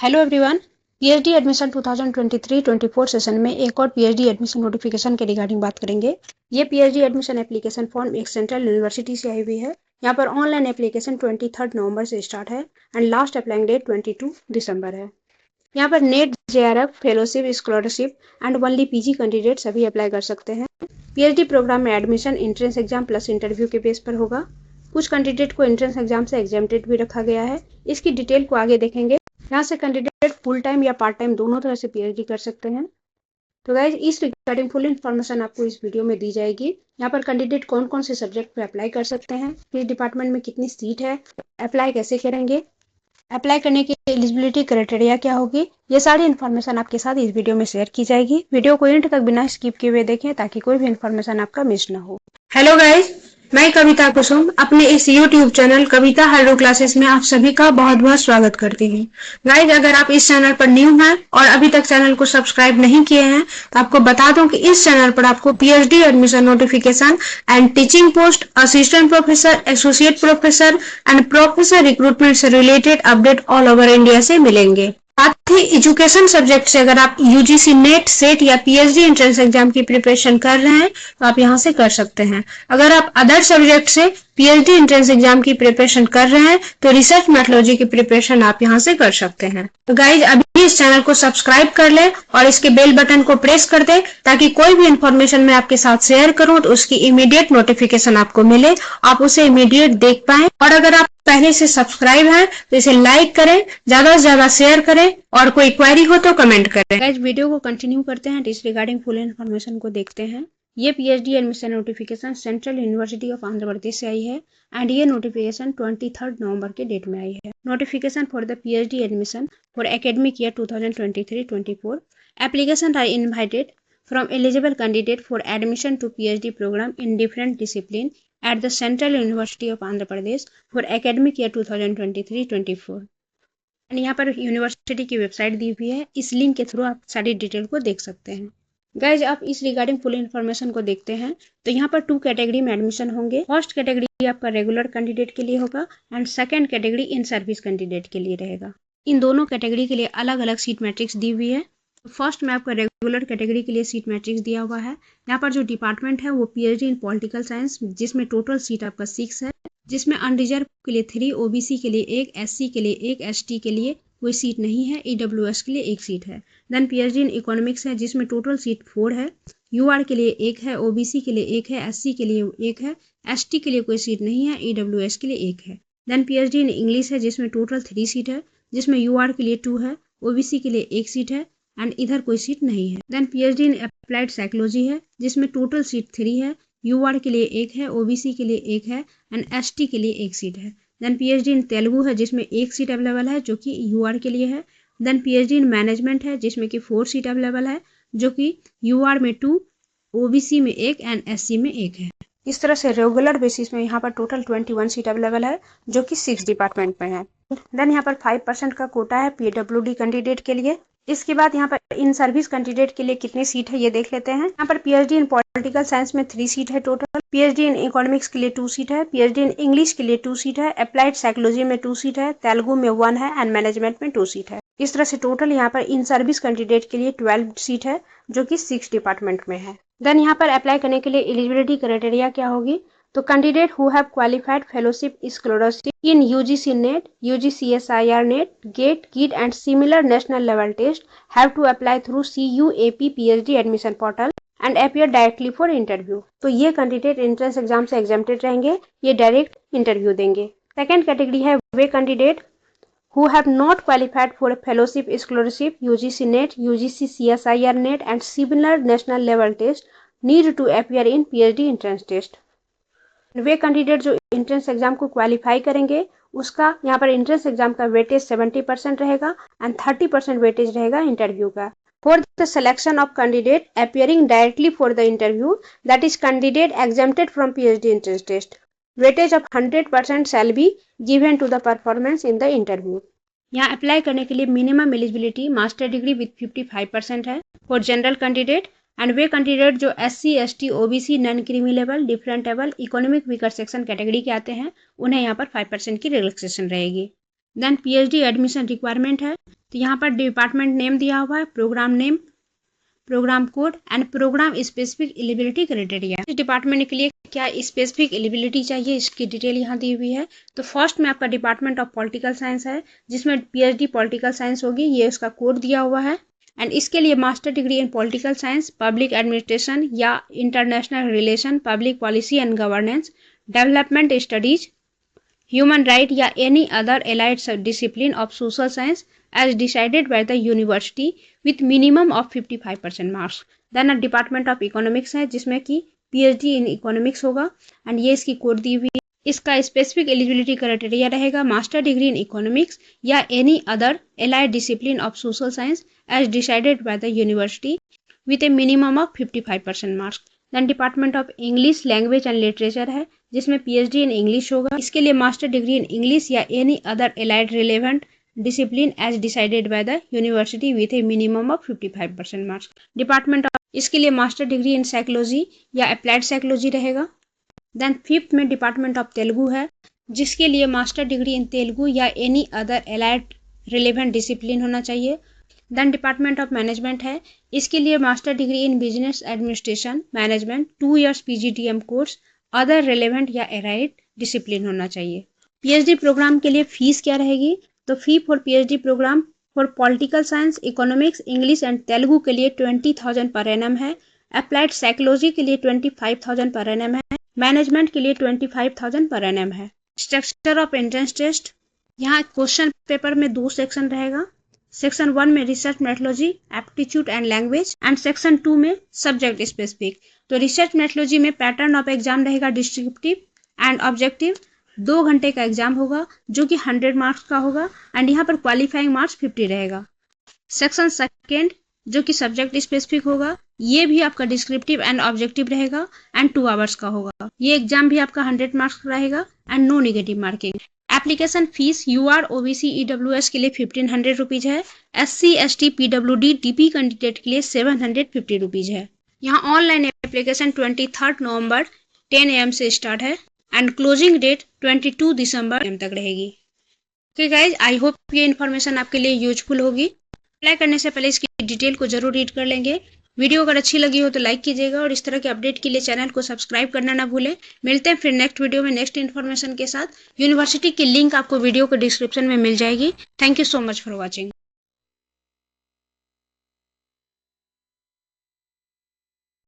Hello everyone. PhD admission 2023-24 session में एक और पीएचडी एडमिशन नोटिफिकेशन के रिगार्डिंग बात करेंगे। ये पीएचडी एडमिशन एप्लीकेशन फॉर्म एक सेंट्रल यूनिवर्सिटी से आई हुई है। यहाँ पर ऑनलाइन एप्लीकेशन 23 नवंबर से स्टार्ट है एंड लास्ट अप्लाइंग डेट 22 दिसंबर है। यहाँ पर net, JRF, fellowship, scholarship and only PG candidate सभी अप्लाई कर सकते हैं। पीएचडी प्रोग्राम में admission entrance exam plus interview के बेस पर होगा। कुछ कैंडिडेट को एंट्रेंस एग्जाम से एग्जेम्प्टेड भी रखा गया है। इसकी डिटेल को आगे देखेंगे। यहाँ से कैंडिडेट फुल टाइम या पार्ट टाइम दोनों तरह से पीएचडी कर सकते हैं। तो गाइज, इस रिगार्डिंग फुल इन्फॉर्मेशन आपको इस वीडियो में दी जाएगी। यहाँ पर कैंडिडेट कौन कौन से सब्जेक्ट पे अप्लाई कर सकते हैं, किस डिपार्टमेंट में कितनी सीट है, अप्लाई कैसे करेंगे, अप्लाई करने की एलिजिबिलिटी क्राइटेरिया क्या होगी, ये सारी इन्फॉर्मेशन आपके साथ इस वीडियो में शेयर की जाएगी। वीडियो को एंड तक बिना स्किप किए हुए देखें ताकि कोई भी इन्फॉर्मेशन आपका मिस ना हो। हेलो गाइज, मैं कविता कुसुम अपने इस YouTube चैनल कविता हेलो क्लासेस में आप सभी का बहुत बहुत स्वागत करती हूँ। गाइज, अगर आप इस चैनल पर न्यू हैं और अभी तक चैनल को सब्सक्राइब नहीं किए हैं तो आपको बता दूं कि इस चैनल पर आपको PhD admission notification and teaching post, assistant professor, associate professor and professor recruitment से related update all over India से मिलेंगे। साथ ही एजुकेशन सब्जेक्ट से अगर आप यूजीसी नेट, सेट या पीएचडी एंट्रेंस एग्जाम की प्रिपरेशन कर रहे हैं तो आप यहां से कर सकते हैं। अगर आप अदर सब्जेक्ट से पीएचडी एंट्रेंस एग्जाम की प्रिपरेशन कर रहे हैं तो रिसर्च मेथोडोलॉजी की प्रिपरेशन आप यहां से कर सकते हैं। तो गाइज, अभी इस चैनल को सब्सक्राइब कर ले और इसके बेल बटन को प्रेस कर दे ताकि कोई भी इंफॉर्मेशन मैं आपके साथ शेयर करूं तो उसकी इमीडिएट नोटिफिकेशन आपको मिले, आप उसे इमीडिएट देख पाए। और अगर आप पहले से सब्सक्राइब है तो इसे लाइक करें, ज्यादा से ज्यादा शेयर करें और कोई क्वेरी हो तो कमेंट करें। गाइस, वीडियो को कंटिन्यू करते हैं। इस रिगार्डिंग फुल इन्फॉर्मेशन को देखते हैं। ये PhD admission notification central university of Andhra Pradesh से आई है एंड ये नोटिफिकेशन 23 नवंबर के डेट में आई है। Notification for the PhD admission for academic year 2023-24 application are invited from eligible candidate for admission to PhD program in different discipline at the Central University of Andhra Pradesh for academic year 2023-24। And यहाँ पर university की website दी हुई है। इस link के through आप सारी detail को देख सकते हैं। गाइज, आप इस रिगार्डिंग फुल इन्फॉर्मेशन को देखते हैं तो यहाँ पर 2 कैटेगरी में एडमिशन होंगे। फर्स्ट कैटेगरी आपका रेगुलर कैंडिडेट के लिए होगा and second category in service candidate के लिए रहेगा। इन दोनों कैटेगरी के लिए अलग अलग सीट मैट्रिक्स दी हुई है। फर्स्ट में आपका रेगुलर कैटेगरी के लिए सीट मैट्रिक्स दिया हुआ है। यहाँ पर जो डिपार्टमेंट है वो पीएचडी इन पॉलिटिकल साइंस, जिसमें टोटल सीट आपका 6 है, जिसमें अनरिजर्व के लिए 3, ओबीसी के लिए 1, एससी के लिए 1, एसटी के लिए कोई सीट नहीं है, ईडब्ल्यूएस के लिए 1 सीट है। देन पीएचडी इन इकोनॉमिक्स है जिसमें टोटल सीट 4 है, यूआर के लिए 1 है, ओबीसी के लिए 1 है, एससी के लिए 1 है, एसटी के लिए कोई सीट नहीं है, ईडब्ल्यूएस के लिए 1 है। देन पीएचडी इन इंग्लिश है जिसमें टोटल 3 सीट है, जिसमें यूआर के लिए 2 है, ओबीसी के लिए 1 सीट है एंड इधर कोई सीट नहीं है। Then PhD in applied psychology है जिसमें टोटल सीट 3 है, यूआर के लिए 1 है, ओबीसी के लिए 1 है एंड एसटी के लिए 1 सीट है। देन पीएचडी इन तेलुगु है जिसमें 1 सीट अवेलेबल है जो कि यूआर के लिए है। देन पीएचडी इन मैनेजमेंट है जिसमें कि 4 सीट अवेलेबल है जो कि यूआर में 2, ओबीसी में 1 एंड एससी में 1 है। इस तरह से रेगुलर बेसिस में यहाँ पर टोटल 21 सीट अवेलेबल है जो कि 6 डिपार्टमेंट में है। देन यहाँ पर 5% का कोटा है पीडब्ल्यूडी कैंडिडेट के लिए। इसके बाद यहाँ पर इन सर्विस कैंडिडेट के लिए कितनी सीट है ये देख लेते हैं। यहाँ पर पीएचडी इन पॉलिटिकल साइंस में 3 सीट है टोटल, पीएचडी इन इकोनॉमिक्स के लिए 2 सीट है, पीएचडी इन इंग्लिश के लिए 2 सीट है, अप्लाइड साइकोलॉजी में 2 सीट है, तेलुगु में 1 है एंड मैनेजमेंट में 2 सीट है। इस तरह से टोटल यहाँ पर इन सर्विस कैंडिडेट के लिए 12 सीट है जो कि 6 डिपार्टमेंट में है। देन यहाँ पर अप्लाई करने के लिए एलिजिबिलिटी क्राइटेरिया क्या होगी, तो candidate who have qualified fellowship scholarship in UGC NET, UGC CSIR NET, GATE, KEET and similar national level test have to apply through CUAP PhD admission portal and appear directly for interview. तो ये candidate entrance exam से exempted रहेंगे, ये direct interview देंगे। Second category है वे candidate who have not qualified for a fellowship scholarship, UGC NET, UGC CSIR NET and similar national level test need to appear in PhD entrance test। Way candidate जो entrance exam को qualify करेंगे उसका यहाँ पर entrance exam का weightage 70% रहेगा and 30% weightage रहेगा interview का। For the selection of candidate appearing directly for the interview that is candidate exempted from PhD entrance test, weightage of 100% shall be given to the performance in the interview. यहाँ apply करने के लिए minimum eligibility master degree with 55% है for general candidate and वे candidate जो SC, ST, OBC, non creamy level, differently abled, economic weaker section category के आते हैं उन्हें यहाँ पर 5% की रिलैक्सेशन रहेगी। देन पीएचडी एडमिशन रिक्वायरमेंट है तो यहाँ पर डिपार्टमेंट नेम दिया हुआ है, programme name, programme code and programme specific eligibility criteria. इस डिपार्टमेंट के लिए क्या स्पेसिफिक एलिजिबिलिटी चाहिए, इसकी डिटेल यहाँ दी हुई है। तो फर्स्ट में आपका डिपार्टमेंट ऑफ पॉलिटिकल साइंस है, जिसमें पीएचडी पॉलिटिकल साइंस होगी, ये उसका कोड दिया हुआ है। एंड इसके लिए master degree in political science, public administration या international relation, public policy and governance, development studies, human right या any other allied discipline of social science as decided by the university with minimum of 55% marks। Then department of economics है, जिसमें कि PhD in economics होगा and ये इसकी code दी हुई है। इसका स्पेसिफिक एलिजिबिलिटी क्राइटेरिया रहेगा मास्टर डिग्री इन इकोनॉमिक्स या any other allied discipline of social science as decided by the university with a minimum of 55% marks. Then department of English language and literature है, जिसमें PhD in English होगा। इसके लिए master degree in English या any other allied relevant discipline as decided by the university with a minimum of 55% marks. Department of इसके लिए master degree in psychology या applied psychology रहेगा। देन फिफ्थ में department of Telugu है, जिसके लिए master degree in Telugu या any other allied relevant discipline होना चाहिए। देन डिपार्टमेंट ऑफ मैनेजमेंट है, इसके लिए master degree in business administration management 2 years PGDM course other relevant या एलाइड डिसिप्लिन होना चाहिए। पीएचडी प्रोग्राम के लिए फीस क्या रहेगी, तो fee for PhD programme for political science, economics, English and Telugu के लिए 20,000 पर एनम है। अप्लाइड साइकोलॉजी के लिए 25,000 पर एनम है। मैनेजमेंट के लिए 25,000 पर एनम है। स्ट्रक्चर ऑफ एंट्रेंस टेस्ट, यहाँ क्वेश्चन पेपर में 2 सेक्शन रहेगा। सेक्शन 1 में research methodology, aptitude and language and section 2 में सब्जेक्ट स्पेसिफिक। तो रिसर्च मेथोडोलॉजी में पैटर्न ऑफ एग्जाम रहेगा डिस्क्रिप्टिव एंड ऑब्जेक्टिव। 2 घंटे का एग्जाम होगा जो कि 100 मार्क्स का होगा एंड यहाँ पर क्वालिफाइंग मार्क्स 50 रहेगा। सेक्शन सेकेंड जो कि सब्जेक्ट स्पेसिफिक होगा, ये भी आपका डिस्क्रिप्टिव एंड ऑब्जेक्टिव रहेगा एंड 2 आवर्स का होगा। ये एग्जाम भी आपका 100 मार्क्स का रहेगा and no negative marking. Application fees UR OBC EWS के लिए 1500 रुपीज है। SC ST PWD DP candidate के लिए 750 रुपीज है। यहाँ ऑनलाइन एप्लीकेशन 23 नवंबर 10 AM से स्टार्ट है एंड क्लोजिंग डेट 22 दिसंबर तक रहेगी। ओके गाइज, आई होप ये इन्फॉर्मेशन आपके लिए यूजफुल होगी। अप्लाई करने से पहले इसकी डिटेल को जरूर रीड कर लेंगे। वीडियो अगर अच्छी लगी हो तो लाइक कीजिएगा और इस तरह के अपडेट के लिए चैनल को सब्सक्राइब करना ना भूलें। मिलते हैं फिर नेक्स्ट वीडियो में नेक्स्ट इन्फॉर्मेशन के साथ। यूनिवर्सिटी की लिंक आपको वीडियो के डिस्क्रिप्शन में मिल जाएगी। Thank you so much for watching.